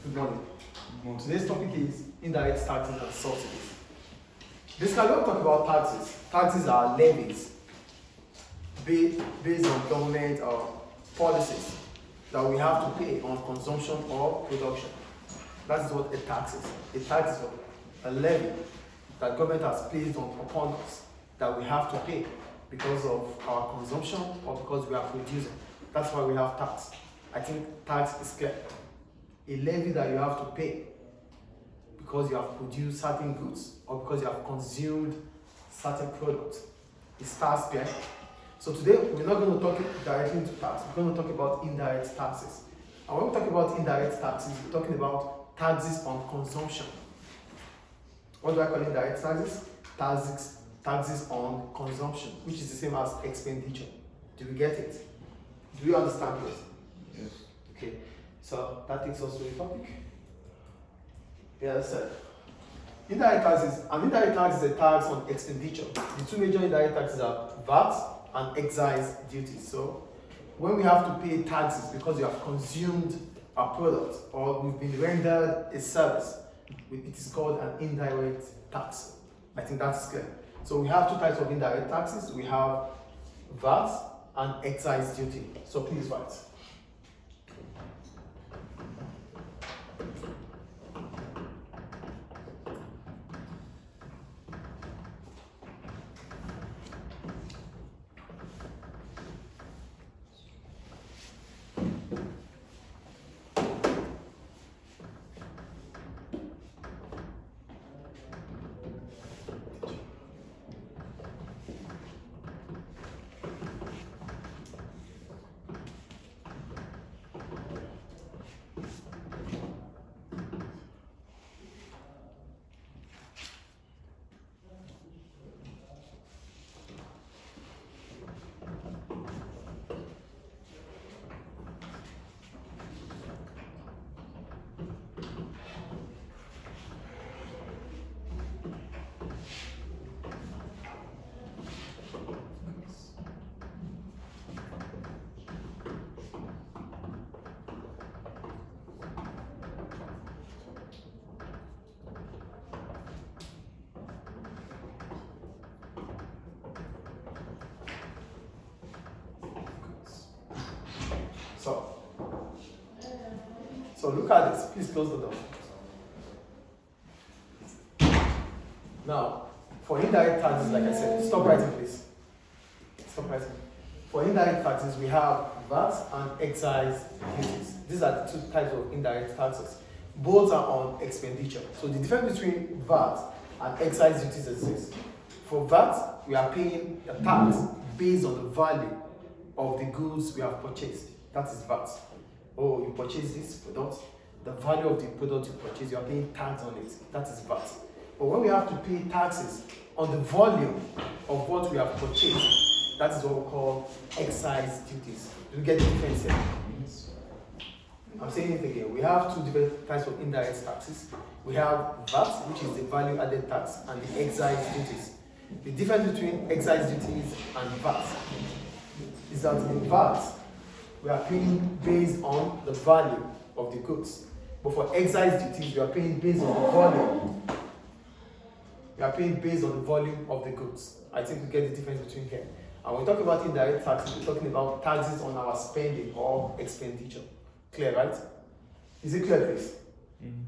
Good morning. Today's topic is indirect taxes and subsidies. Basically, we'll talk about taxes. Taxes are levies based on government policies that we have to pay on consumption or production. That's what a tax is. A tax is a levy that government has placed upon us that we have to pay because of our consumption or because we are producing. That's why we have tax. I think tax is clear. A levy that you have to pay because you have produced certain goods or because you have consumed certain products. It's tax clear. So today we're not going to talk directly into tax. We're going to talk about indirect taxes. And when we talk about indirect taxes, we're talking about taxes on consumption. What do I call indirect taxes? Taxes on consumption, which is the same as expenditure. Do we get it? Do you understand this? Yes. Okay. So that takes us to the topic. Yes, sir. Indirect taxes. An indirect tax is a tax on expenditure. The two major indirect taxes are VAT and excise duties. So when we have to pay taxes because you have consumed a product or we've been rendered a service, it is called an indirect tax. I think that's clear. So we have two types of indirect taxes. We have VAT and excise duty. So please write. So look at this. Please close the door. Now, for indirect taxes, like I said, stop writing, please. Stop writing. For indirect taxes, we have VAT and excise duties. These are the two types of indirect taxes. Both are on expenditure. So the difference between VAT and excise duties is this. For VAT, we are paying a tax based on the value of the goods we have purchased. That is VAT. Oh, you purchase this product, the value of the product you purchase, you are paying tax on it. That is VAT. But when we have to pay taxes on the volume of what we have purchased, that is what we call excise duties. Do you get the difference here? Yes. I'm saying it again. We have two different types of indirect taxes. We have VAT, which is the value added tax, and the excise duties. The difference between excise duties and VAT is that in VAT, we are paying based on the value of the goods. But for excise duties, we are paying based on the volume. We are paying based on the volume of the goods. I think we get the difference between here. And when we talk about indirect taxes, we're talking about taxes on our spending or expenditure. Clear, right? Is it clear, please? Mm-hmm.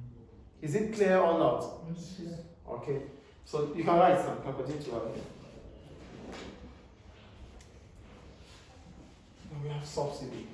Is it clear or not? Yes. Okay. So you can write now. You can continue to write. And we have subsidy.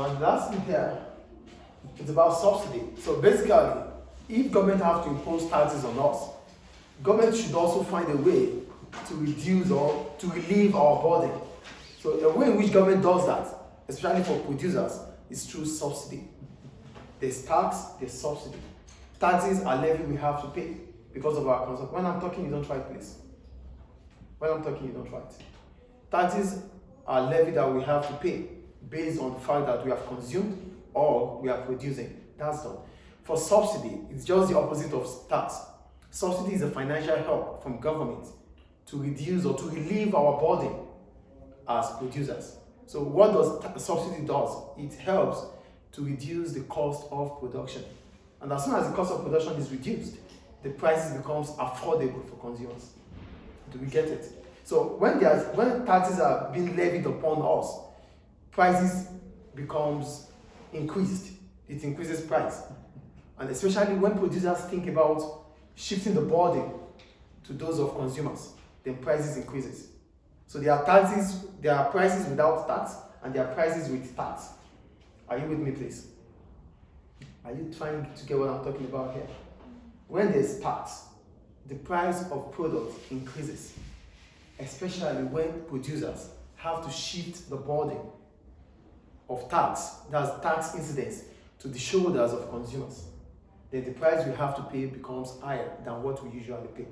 So the last thing here, it's about subsidy. So basically, if government have to impose taxes on us, government should also find a way to reduce or to relieve our burden. So the way in which government does that, especially for producers, is through subsidy. There's tax, there's subsidy. Taxes are levy we have to pay because of our consumption. When I'm talking, you don't write, please. When I'm talking, you don't write. Taxes are levy that we have to pay based on the fact that we have consumed or we are producing. That's done. For subsidy, it's just the opposite of tax. Subsidy is a financial help from government to reduce or to relieve our burden as producers. So what does subsidy does? It helps to reduce the cost of production. And as soon as the cost of production is reduced, the prices becomes affordable for consumers. Do we get it? So when taxes are being levied upon us, prices becomes increased. It increases price. And especially when producers think about shifting the burden to those of consumers, then prices increases. So there are prices without tax, and there are prices with tax. Are you with me, please? Are you trying to get what I'm talking about here? When there's tax, the price of products increases, especially when producers have to shift the burden of tax, that's tax incidence, to the shoulders of consumers. Then the price we have to pay becomes higher than what we usually pay.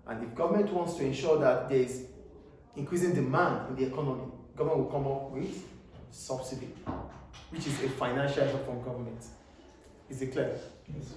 And if government wants to ensure that there is increasing demand in the economy, government will come up with subsidy, which is a financial help from government. Is it clear? Yes.